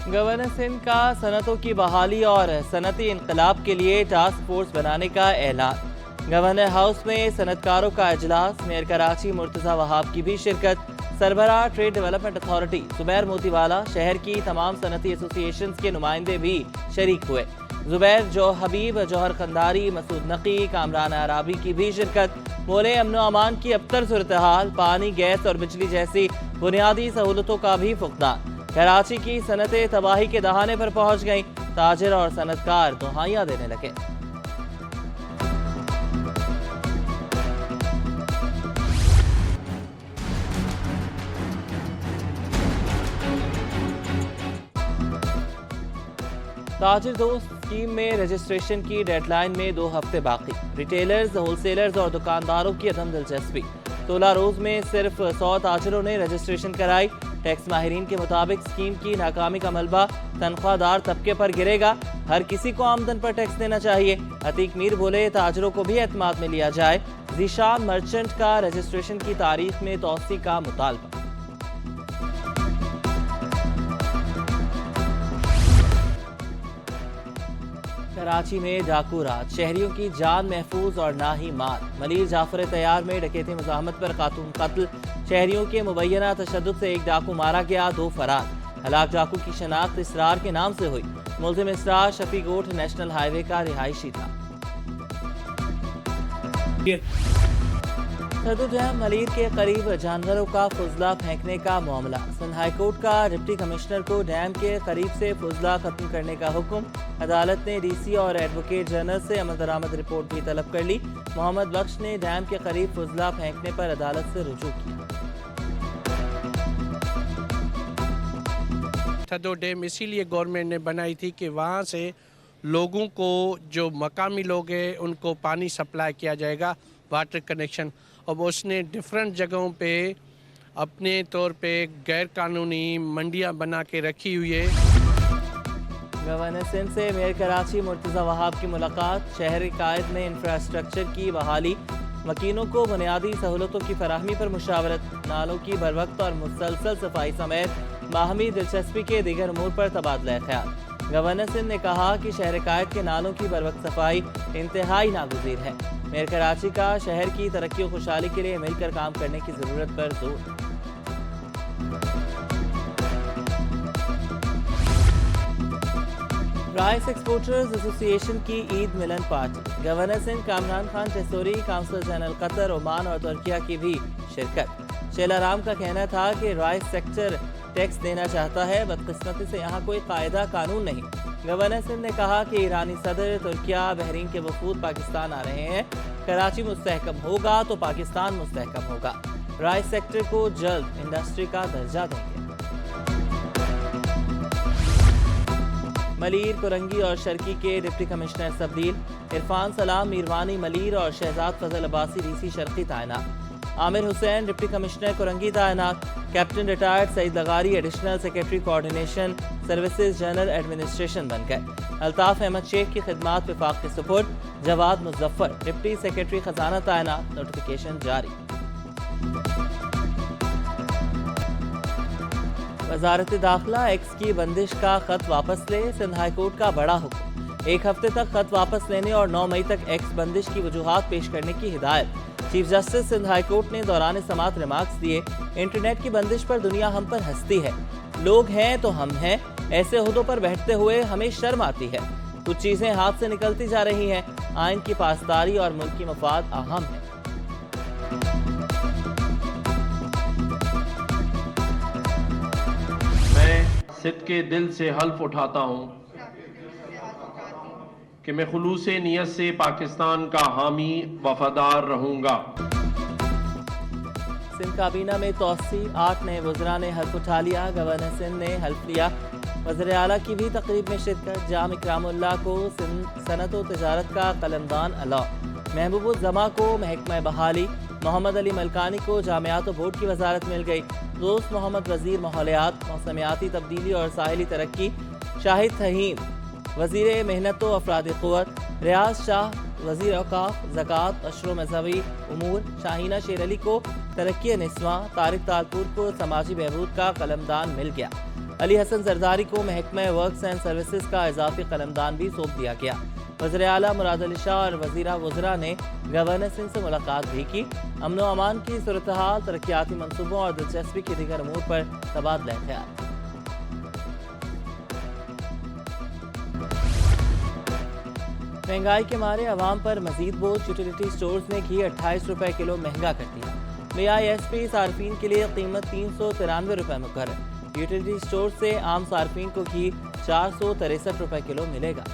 Governor Sindh का सनतों की बहाली और सनती इनकलाब के लिए टास्क फोर्स बनाने का ऐलान। गवर्नर हाउस में सनतकारों का इजलास, मेयर कराची मुर्तजा वहाब की भी शिरकत। सरबराह trade development authority Zubair Motiwala, शहर की तमाम सनती एसोसिएशन के नुमाइंदे भी शरीक हुए। जुबैर जो हबीब, जौहर खंदारी, मसूद नकी, कामरान अराबी की भी शिरकत। बोले अमन अमान की अबतर सूरत हाल, पानी, गैस और बिजली जैसी बुनियादी सहूलतों का भी फुकदान। कराची की सनतें तबाही के दहाने पर पहुंच गईं, ताजिर और सनतकार दुहाइयां देने लगे। ताजिर दोस्त स्कीम में रजिस्ट्रेशन की डेडलाइन में 2 हफ्ते बाकी। रिटेलर्स, होलसेलर्स और दुकानदारों की अदम दिलचस्पी। 16 रोज में सिर्फ 100 ताजिरों ने रजिस्ट्रेशन कराई। टैक्स माहिरीन के मुताबिक स्कीम की नाकामी का मलबा तनख्वाहदार तबके पर गिरेगा। हर किसी को आमदन पर टैक्स देना चाहिए। अतीक मीर बोले ताजिरों को भी एतमाद में लिया जाए। जीशान मर्चेंट का रजिस्ट्रेशन की तारीख में तौसी का मुतालबा। कराची में डाकू रात, शहरियों की जान महफूज और ना ही माल। मलीर जाफर तैयार में डकैती मुज़ाहमत पर खातून कत्ल। शहरियों के मुबैना तशद्दुद से एक डाकू मारा गया, 2 फरार। हलाक डाकू की शनाख्त इसरार के नाम से हुई। मुल्ज़िम इसरार शफीकोट नेशनल हाईवे का रिहायशी था। सदुजहम मलीर के करीब जानवरों का फुजला फेंकने का मामला। सिंध हाईकोर्ट का डिप्टी कमिश्नर को डैम के करीब से फुजला खत्म करने का हुक्म। अदालत ने डीसी और एडवोकेट जनरल से अमल दरामद रिपोर्ट भी तलब कर ली। मोहम्मद बख्श ने डैम के करीब फुजला फेंकने पर अदालत से रुजू किया। थदो डैम इसीलिए गवर्नमेंट ने बनाई थी कि वहाँ से लोगों को, जो मकामी लोग हैं, उनको पानी सप्लाई किया जाएगा, वाटर कनेक्शन। अब उसने डिफरेंट जगहों पे अपने तौर पे गैर कानूनी मंडियाँ बना के रखी हुई है। गवर्नर सिंध से मेयर कराची मुर्तजा वहाब की मुलाकात। शहरी कायद में इंफ्रास्ट्रक्चर की बहाली, मकीनों को बुनियादी सहूलतों की फराहमी पर मुशावरत। नालों की बरवक्त और मुसलसल सफाई समेत बाहमी दिलचस्पी के दीगर अमूर पर तबादला ख्याल। गवर्नर सिंध ने कहा कि शहर कायद के नालों की बरवक्त सफाई इंतहाई नागुज़ीर है। मेयर कराची का शहर की तरक्की और खुशहाली के लिए मिलकर काम करने की ज़रूरत पर जोर। राइस एक्सपोर्टर्स एसोसिएशन की Eid Milan party. Governor Sindh Kamran Khan Tessori, council general Qatar, Oman और तुर्किया की भी शिरकत। शेला राम का कहना था कि राइस सेक्टर टैक्स देना चाहता है, बदकिस्मती से यहाँ कोई कायदा कानून नहीं। गवर्नर सिंध ने कहा कि ईरानी सदर, तुर्किया, बहरीन के वफूद पाकिस्तान आ रहे हैं। कराची मुस्तहकम होगा तो पाकिस्तान मुस्तहकम होगा। राइस सेक्टर को जल्द इंडस्ट्री का दर्जा देंगे। मलीर, कुरंगी और शर्की के डिप्टी कमिश्नर तब्दील। इरफान सलाम मीरवानी मलीर और शहजाद फजल अब्बासी डीसी शर्की तैनात। आमिर हुसैन डिप्टी कमिश्नर कुरंगी तैनात। Captain retired Saeed Lagari additional secretary coordination services general administration बन गए। अल्ताफ अहमद शेख की खिदमात विफाक के सुपुर्द। जवाद मुजफ्फर डिप्टी सेक्रेटरी खजाना तैनात। नोटिफिकेशन जारी। वजारत दाखिला एक्स की बंदिश का खत वापस ले। सिंध हाईकोर्ट का बड़ा हुक्म। 1 हफ्ते तक खत वापस लेने और 9 मई तक एक्स बंदिश की वजूहात पेश करने की हिदायत। चीफ जस्टिस सिंध हाईकोर्ट ने दौरान समात रिमार्क्स दिए। इंटरनेट की बंदिश पर दुनिया हम पर हंसती है। लोग हैं तो हम हैं। ऐसे ओहदों पर बैठते हुए हमें शर्म आती है। कुछ चीजें हाथ से निकलती जा रही हैं। आइन की पासदारी और मुल्की मफाद अहम है। सिद्ध के दिल से हल्फ उठाता हूँ कि मैं खुलूसे नियत से पाकिस्तान का हामी वफादार रहूँगा। सिंध काबीना में तौसी, 8 नए वज़रा ने हल्फ उठा लिया। गवर्नर सिंध ने हल्फ लिया। वज़ीर आला की भी तकरीब में शिरकत। जाम इकरामुल्लाह को सनत व तजारत का कलमदान अलाव। महबूबुज़्ज़मा को महकमा बहाली। मोहम्मद अली मलकानी को जामियात व बोर्ड की वजारत मिल गई। दोस्त मोहम्मद वजीर माहौलियात, मौसमियाती तब्दीली और साहिली तरक्की। शाहिद फहीम वजीर मेहनत व अफराद क़ुव्वत। रियाज शाह वजीर औकाफ, ज़कात, अशरो मजहबी उमूर। शाहीना शेर अली को तरक्की निस्वा। तारिक तालपुर को समाजी बहबूद का कलमदान मिल गया। علی حسن زرداری کو محکمہ ورکس اینڈ سروسز کا اضافی قلمدان بھی سونپ دیا گیا۔ وزیر اعلیٰ مراد علی شاہ اور وزیرہ وزراء نے گورنر سنگھ سے ملاقات بھی کی۔ امن و امان کی صورتحال، ترقیاتی منصوبوں اور دلچسپی کے دیگر امور پر تبادلہ خیال۔ مہنگائی کے مارے عوام پر مزید بوجھ، یوٹیلیٹی سٹورز نے گھی 28 روپے کلو مہنگا کر دیا۔ BISP صارفین کے لیے قیمت 393 روپے مقرر۔ یوٹیلیٹی سٹور سے عام صارفین کو گھی 463 روپے کلو ملے گا۔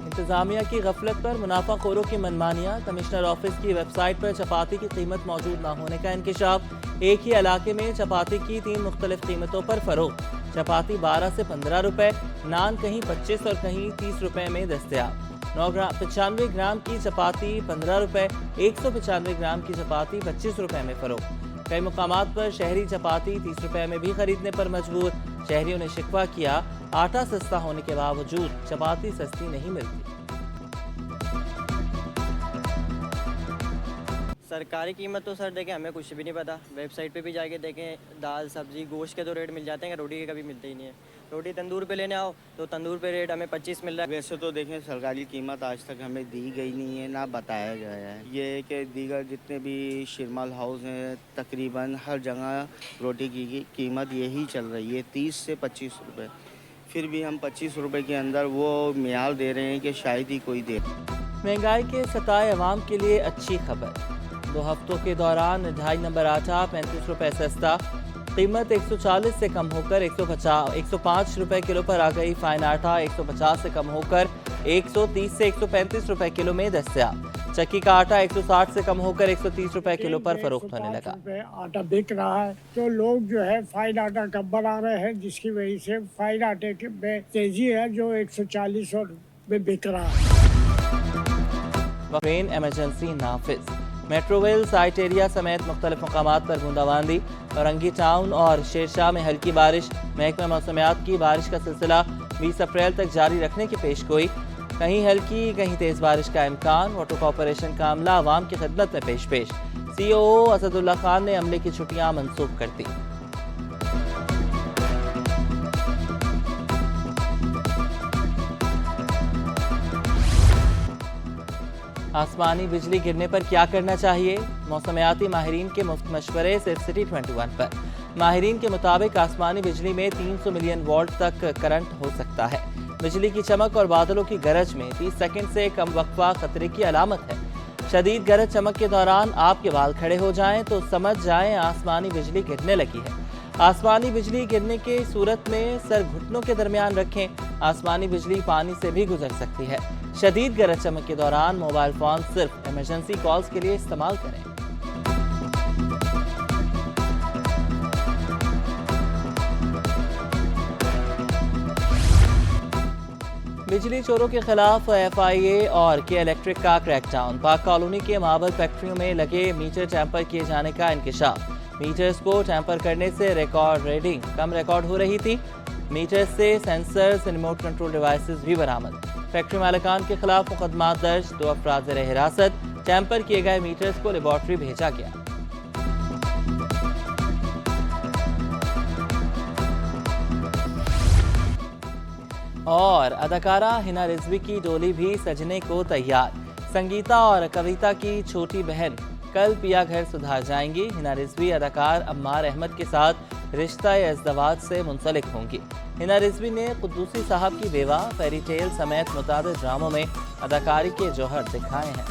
انتظامیہ کی غفلت پر منافع خوروں کی منمانیاں، کمشنر آفس کی ویب سائٹ پر چپاتی کی قیمت موجود نہ ہونے کا انکشاف۔ ایک ہی علاقے میں چپاتی کی 3 مختلف قیمتوں پر فروخت۔ چپاتی 12 سے 15 روپے، نان کہیں 25 اور کہیں 30 روپے میں دستیاب۔ 95 گرام کی چپاتی 15 روپے، 195 گرام کی چپاتی 25 روپے میں فروخت۔ کئی مقامات پر شہری چپاتی 30 روپے میں بھی خریدنے پر مجبور۔ شہریوں نے شکوہ کیا، آٹا سستا ہونے کے باوجود چپاتی سستی نہیں ملتی۔ سرکاری قیمت تو سر دیکھیں ہمیں کچھ بھی نہیں پتا، ویب سائٹ پہ بھی جا کے دیکھیں، دال سبزی گوشت کے تو ریٹ مل جاتے ہیں، روٹی کے کبھی ملتے ہی نہیں ہے۔ روٹی تندور پہ لینے آؤ تو تندور پہ ریٹ ہمیں 25 مل رہا ہے۔ ویسے تو دیکھیں سرکاری قیمت آج تک ہمیں دی گئی نہیں ہے، نہ بتایا گیا ہے۔ یہ ہے کہ دیگر جتنے بھی شرمال ہاؤس ہیں تقریباً ہر جگہ روٹی کی قیمت یہی چل رہی ہے 30 سے 25 روپے۔ پھر بھی ہم 25 روپے کے اندر وہ معیار دے رہے ہیں کہ شاید ہی کوئی دے۔ مہنگائی کے ستائے عوام کے لیے اچھی خبر۔ 2 ہفتوں کے دوران 2.5 نمبر آٹا 35 روپے سستا، قیمت 140 سے کم ہو کر 105 روپے کلو پر آ گئی۔ فائن آٹا 150 سے کم ہو کر 130 سے 135 روپے کلو میں دستیاب۔ چکی کا آٹا 160 سے کم ہو کر 130 روپے کلو پر فروخت ہونے لگا۔ آٹا بک رہا ہے تو لوگ جو ہے فائن آٹا کم بنا رہے ہیں، جس کی وجہ سے فائن آٹے میں تیزی ہے جو 140 میں بک رہا ہے۔ ٹرین ایمرجنسی نافذ۔ میٹرو ویل سائٹ ایریا سمیت مختلف مقامات پر بونداباندی۔ اورنگی ٹاؤن اور شیرشاہ میں ہلکی بارش۔ محکمہ موسمیات کی بارش کا سلسلہ 20 اپریل تک جاری رکھنے کی پیش گوئی۔ کہیں ہلکی کہیں تیز بارش کا امکان۔ واٹر کارپوریشن کا عملہ عوام کی خدمت میں پیش۔ COO اسد اللہ خان نے عملے کی چھٹیاں منسوخ کر دی۔ آسمانی بجلی گرنے پر کیا کرنا چاہیے؟ موسمیاتی ماہرین کے مفت مشورے صرف سٹی 21 پر۔ ماہرین کے مطابق آسمانی بجلی میں 300 ملین وولٹ تک کرنٹ ہو سکتا ہے۔ بجلی کی چمک اور بادلوں کی گرج میں 30 سیکنڈ سے کم وقفہ خطرے کی علامت ہے۔ شدید گرج چمک کے دوران آپ کے بال کھڑے ہو جائیں تو سمجھ جائیں آسمانی بجلی گرنے لگی ہے۔ آسمانی بجلی گرنے کی صورت میں سر گھٹنوں کے درمیان رکھیں۔ آسمانی بجلی پانی سے بھی گزر سکتی ہے۔ شدید گرج چمک کے دوران موبائل فون صرف ایمرجنسی کالز کے لیے استعمال کریں۔ بجلی چوروں کے خلاف FIA اور کے الیکٹرک کا کریک ڈاؤن۔ پاک کالونی کے مابل فیکٹریوں میں لگے میٹر ٹیمپر کیے جانے کا انکشاف۔ میٹرز کو ٹیمپر کرنے سے ریکارڈ ریڈنگ کم ریکارڈ ہو رہی تھی۔ میٹر سے سینسرز، ریموٹ کنٹرول ڈیوائسز بھی برآمد۔ فیکٹری مالکان کے خلاف مقدمات درج۔ 2 افراد زیر حراست۔ ٹیمپر کیے گئے میٹرز کو لیبارٹری بھیجا گیا۔ اور اداکارہ ہنا رضوی کی ڈولی بھی سجنے کو تیار۔ سنگیتا اور کویتا کی چھوٹی بہن کل پیا گھر سدھار جائیں گی۔ ہنا رضوی اداکار عمار احمد کے ساتھ رشتہ ازدواج سے منسلک ہوں گی۔ ہنا رضوی نے قدوسی صاحب کی بیوہ، فیری ٹیل سمیت متعدد ڈراموں میں اداکاری کے جوہر دکھائے ہیں۔